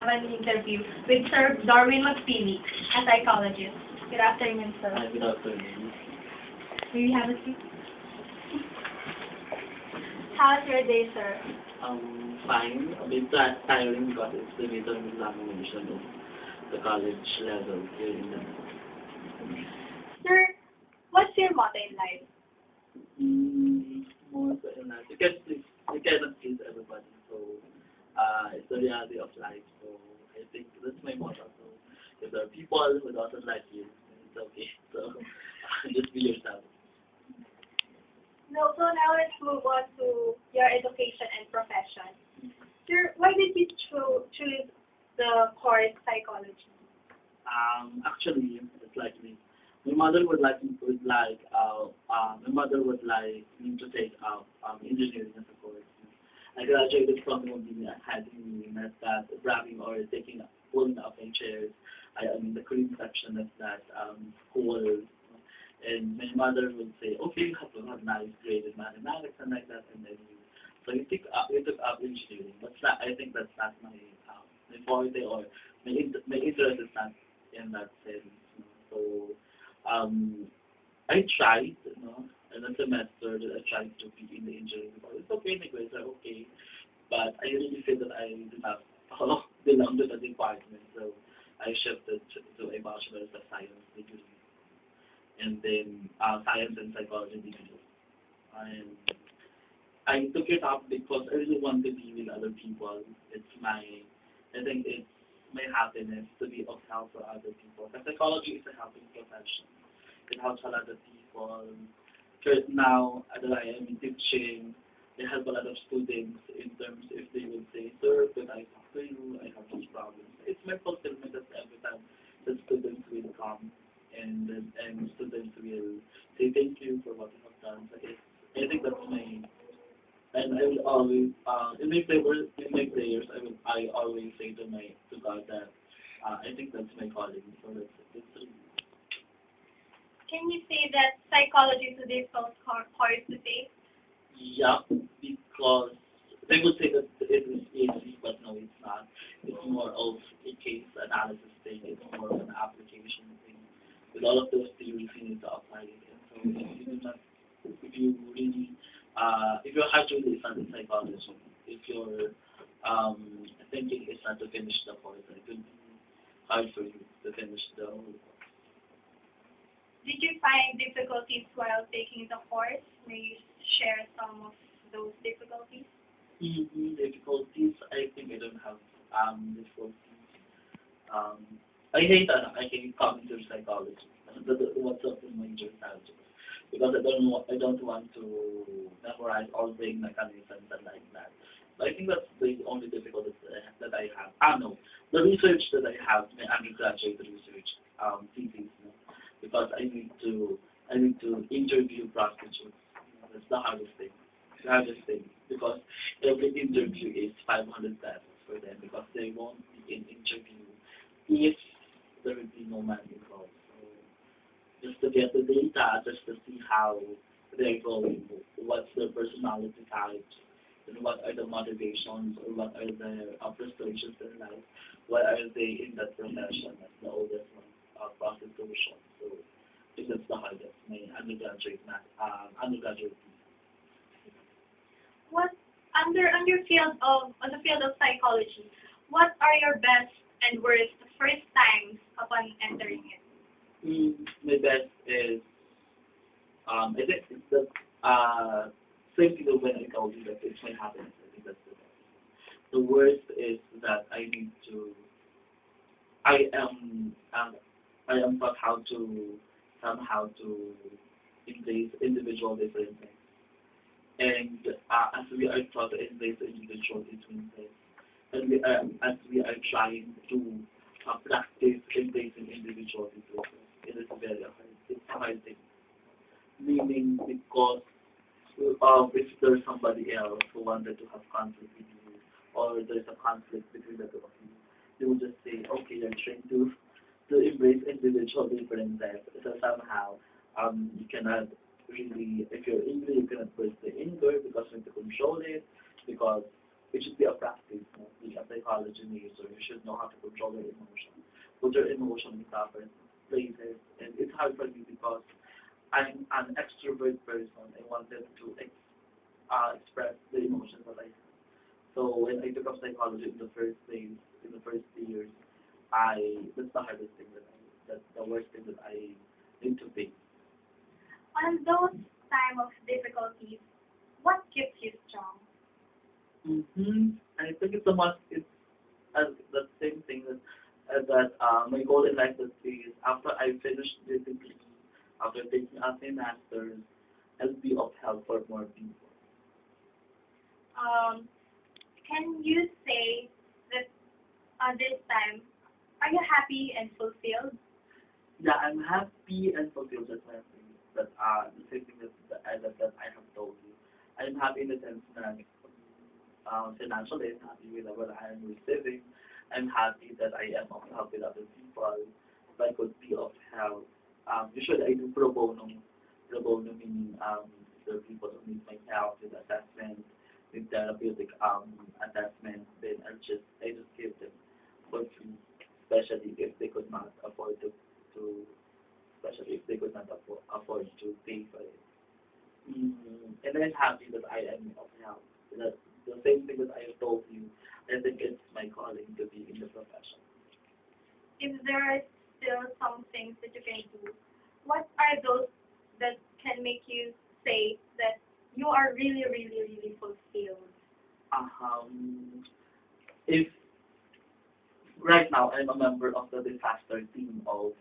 An interview with Sir Darwin McPeely, a psychologist. Good afternoon, sir. Hi, good afternoon. May we have a seat? How's your day, sir? Fine. A bit tiring because it's the midterm examination of the college level here in the Sir, what's your motto in life? more than that. You cannot please everybody. So it's the reality of life. So I think that's my motto. So if there are people who doesn't like you, it's okay. So just be yourself. No, so now let's move on to your education and profession. Sir, why did you choose the course psychology? Actually, it's like me. My mother would like me to take engineering as a course. I graduated from the academy, not that bragging or taking pulling up my chairs. I am in the cream section of that school, and my mother would say, "Okay, you have to have nice grade in mathematics and like that," and then you took up engineering. But I think that's not my forte or my interest is not in that sense. So I tried, in a semester that I tried to be in the engineering department. It's okay, my grades are okay, but I really feel that I did not belong to the department, so I shifted to a bachelor's of science degree, and then science and psychology degree. And I took it up because I really want to be with other people. I think it's my happiness to be of help for other people. Because psychology is a helping profession. It helps a lot of people. Right now, that I am teaching, I help a lot of students in terms if they will say, "Sir, could I talk to you? I have these problems." It's my fulfillment that every time the students will come and students will say thank you for what you have done. So I think that's my and I will always in my prayers I always say to God that I think that's my calling. So that's really, Can you say that psychology is a difficult course to take? yeah, because they would say that it is easy, but no, it's not. It's more of a case analysis thing. It's more of an application thing. With all of those theories, you need to apply it. And so if you do not, if you really, if your heart really is not in psychology, if your thinking is not to finish the course, it will be hard for you to finish the whole course. Did you find difficulties while taking the course? May you share some of those difficulties? Difficulties, I think I don't have difficulties. I hate cognitive psychology. What's up in major subjects because I don't want to memorize all brain mechanisms and like that. But I think that's the only difficulty that I have. No, the research that I have, my undergraduate research, thesis, because I need to interview prostitutes. That's the hardest thing. The hardest thing because every interview is 500 pesos for them because they won't be in interview if there will be no man involved. So just to get the data, just to see how they're going, what's their personality types, and what are the motivations or what are their frustrations in life, why are they in that profession? That's the oldest one, prostitution. So I think that's the hardest. My undergraduate. What on your field of on the field of psychology, what are your best and worst first times upon entering it? My best is I think it's the same thing when I told you that it's my happiness. I think that's the best. The worst is that I am I am taught how to somehow to embrace individual differences. And as we are taught to embrace individual differences, as we are trying to practice embracing individual differences, it is very hard. It's a hard thing. Meaning because if there's somebody else who wanted to have conflict with you, or there's a conflict between the two of you, they will just say, okay, you're trying to embrace individual differences. So somehow, you cannot really, if you're angry, you cannot burst the anger because you need to control it, because it should be a practice. No? Being a psychology major, you should know how to control your emotions, put your emotion in proper places. And it's hard for me because I'm an extrovert person. I wanted to express the emotions that I have. So when I took up psychology in the first place, in the first years, that's the hardest thing that's the worst thing that I need to face. On those time of difficulties, what keeps you strong? I think it's a must. It's the same thing that my goal in life is after I finish the degree, after taking up my master's, I'll be of help for more people. Um, can you say that this time, are you happy and fulfilled? Yeah, I'm happy and fulfilled. That's my thing. That the same thing that I have told you. I'm happy in the sense that financially I'm happy with what I am receiving. I'm happy that I am of help with other people. If I could be of help, usually I do pro bono. Pro bono meaning there are people who need my help with assessment, with therapeutic assessment. Then I just give them for free, especially if they could not afford to especially if they could not afford to pay for it. And I'm happy that I am of help. That the same thing that I have told you, I think it's my calling to be in the profession. If there are still some things that you can do, what are those that can make you say that you are really, really, really fulfilled? Um, if right now I'm a member of the disaster team of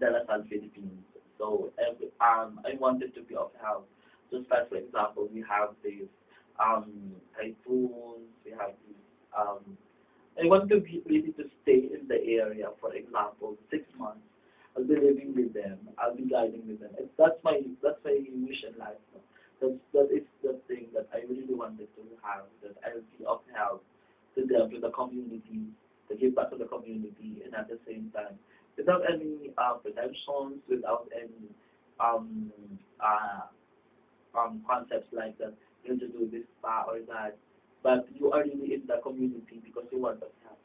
the Lasal Philippines. So I wanted to be of help. Just like for example, we have these typhoons, we have these I want to be really to stay in the area, for example, 6 months. I'll be living with them. I'll be guiding with them. That's my wish in life. No? That is the thing that I really wanted to have. That I'll be of help to them, to the community, to give back to the community, and at the same time, without any pretensions, without any um, uh, concepts like that, you need to do this or that, but you are really in the community because you want to help.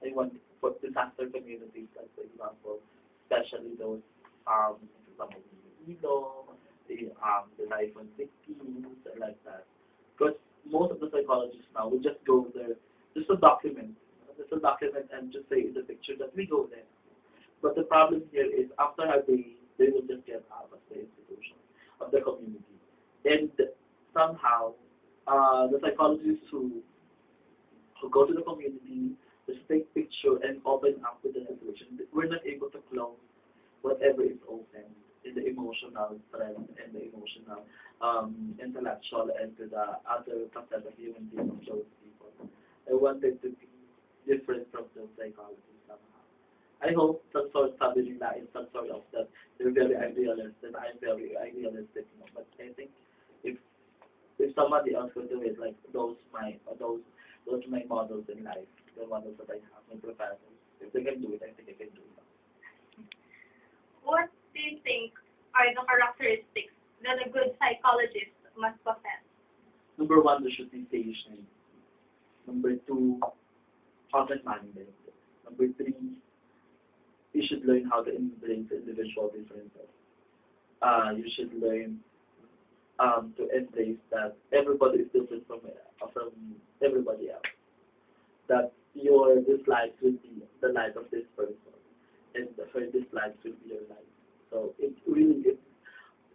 I want for disaster communities, like for example, especially those for example, the typhoon victims and like that. Because most of the psychologists now will just go there just to document and just say in the picture that we go there. But the problem here is after a day, they will just get out of the institution, of the community. And somehow, the psychologists who go to the community, just take picture and open up with the situation, we're not able to close whatever is open in the emotional strength and the emotional, intellectual and to the other facet of human beings of those people. I wanted to be different from the psychology somehow. I hope some sort of family na in some sort of that they're very idealistic and I'm very idealistic. No? But I think if if somebody else could do it, like those my models in life, the models that I have, my professors, if they can do it, I think I can do it. What do you think are the characteristics that a good psychologist must possess? Number one, there should be patient. Number two, open-minded. Number three, you should learn how to embrace individual differences. You should learn to embrace that everybody is different from everybody else. That your dislikes will be the life of this person, and her dislikes will be your life. So it really is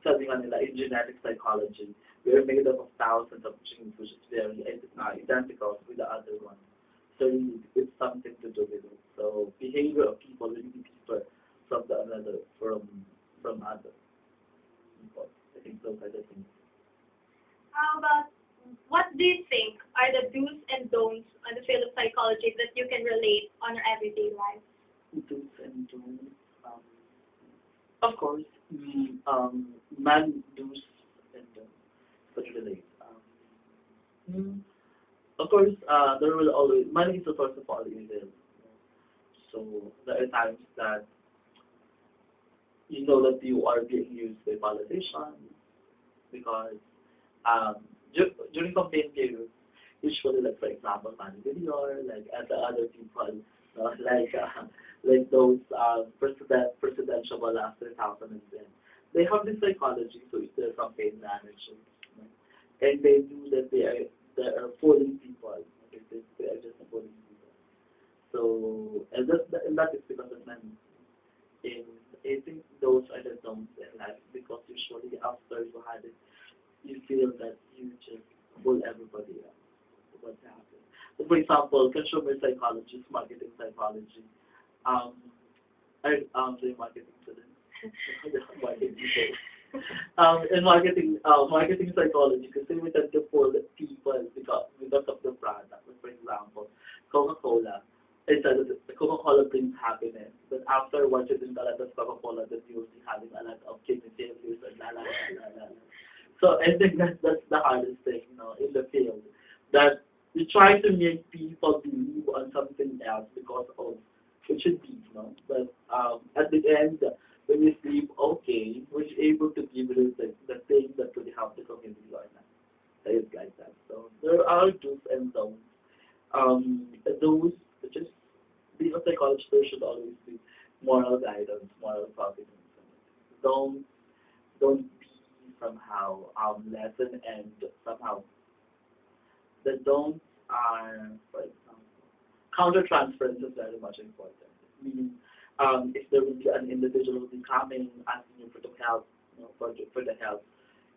something on in genetic psychology. We are made up of thousands of genes, which is very identical with the other one. So really, it's something to do with it. So behavior of people really differ from the another from other people. I think those are the things. How about what do you think are the do's and don'ts on the field of psychology that you can relate on your everyday life? Do's and don'ts. Of course, man do's and don'ts. But relate. Mm, of course, there will always money is a source of all evil. So there are times that you know that you are being used by politicians because during campaign period, usually, like, for example, Manny Villar, like, and the other people, like those presidential last 2010. They have this psychology, so it's their campaign managers, you know, and they knew that they are fooling people. Okay, they are just fooling people. So, and that is because of money. And I think those are the don'ts in life because usually after you had it, you feel that you just fool everybody else. What happened? So for example, consumer psychology, marketing psychology. Um, doing marketing students. Marketing sales. Marketing psychology, kasi we tend to fool people because of the product. Like, for example, Coca-Cola. It says that the Coca-Cola brings happiness, but afterwards you drink a lot of Coca-Cola that you'll be having a lot of kidney failures and la la la la la. La. So I think that's the hardest thing, in the field. That you try to make people believe on something else because of it should be, But at the end, when you sleep, okay, was able to give you the thing that could help the community or not. It's like that. So there are do's and don'ts. Those just being a psychologist, there should always be moral guidance, moral providence. Don't don't be somehow lesson and somehow the don'ts are, for example, counter transference is very much important. Meaning, if there will be an individual who will be coming asking you for the help, for the help,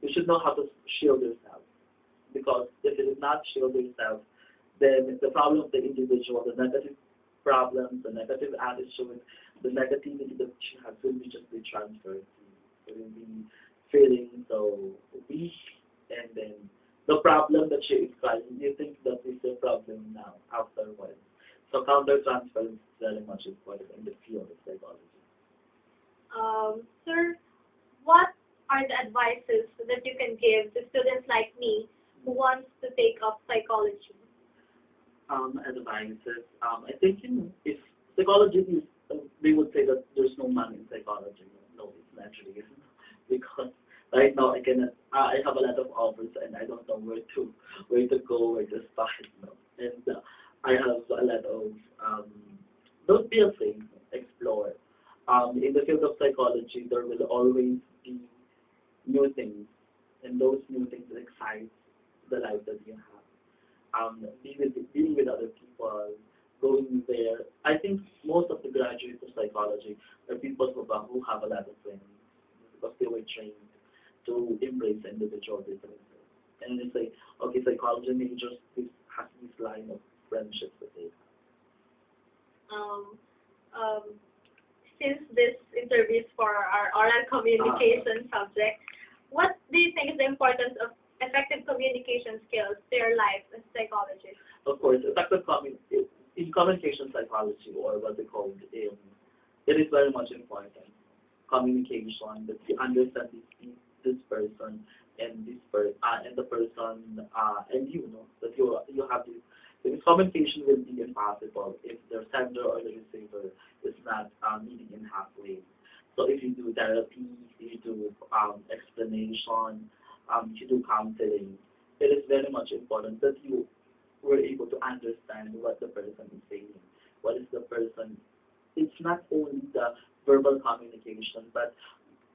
you should know how to shield yourself. Because if you do not shield yourself, then the problem of the individual, the negative problems, the negative attitude, the negativity that she has will be just be transferred to you. So you'll be feeling so weak, and then the problem that she is causing, you think that is the problem now, afterwards. So counter transference is very much important in the field of psychology. Sir, what are the advices that you can give to students like me who wants to take up psychology? Advices. I think if psychology is, they would say that there's no money in psychology. No, it's naturally isn't because right now I cannot. I have a lot of offers and I don't know where to go, where to start. And I have a lot of don't be afraid, explore. In the field of psychology, there will always be new things, and those new things excite the life that you have. Being with other people, going there. I think most of the graduates of psychology are people who have a lot of friends because they were trained to embrace individual differences. And they say, okay, psychology majors has this line of friendships that they have. Um, um, since this interview is for our oral communication subject, what do you think is the importance of effective communication skills to your life as a psychologist? Of course, effective in communication psychology, or what they call it is very much important. Communication, that you understand this person and and the person and that you have this. Because communication will be impossible if the sender or the receiver is not meeting in halfway. So if you do therapy, if you do explanation, if you do counseling, it is very much important that you were able to understand what the person is saying. What is the person? It's not only the verbal communication, but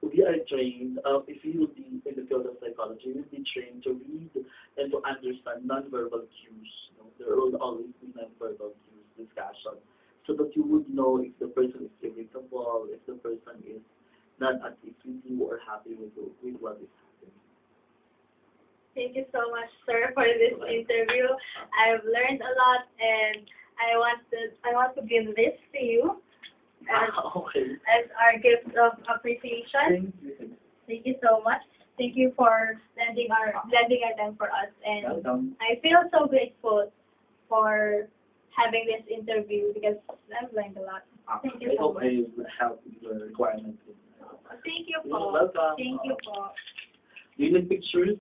we are trained. If you will be in the field of psychology, you will be trained to read and to understand nonverbal cues. There will always be nonverbal cues discussion, so that you would know if the person is irritable, if the person is not at ease with you or happy with what is happening. Thank you so much, sir, for this interview. I've learned a lot, and I want to give this to you as, Okay. as our gift of appreciation. Thank you. Thank you so much. Thank you for lending our time for us, and Welcome. I feel so grateful for having this interview because I've learned a lot. Thank you I so hope much. I help your requirements. Thank you You're po. welcome. Thank you po. Do you need pictures?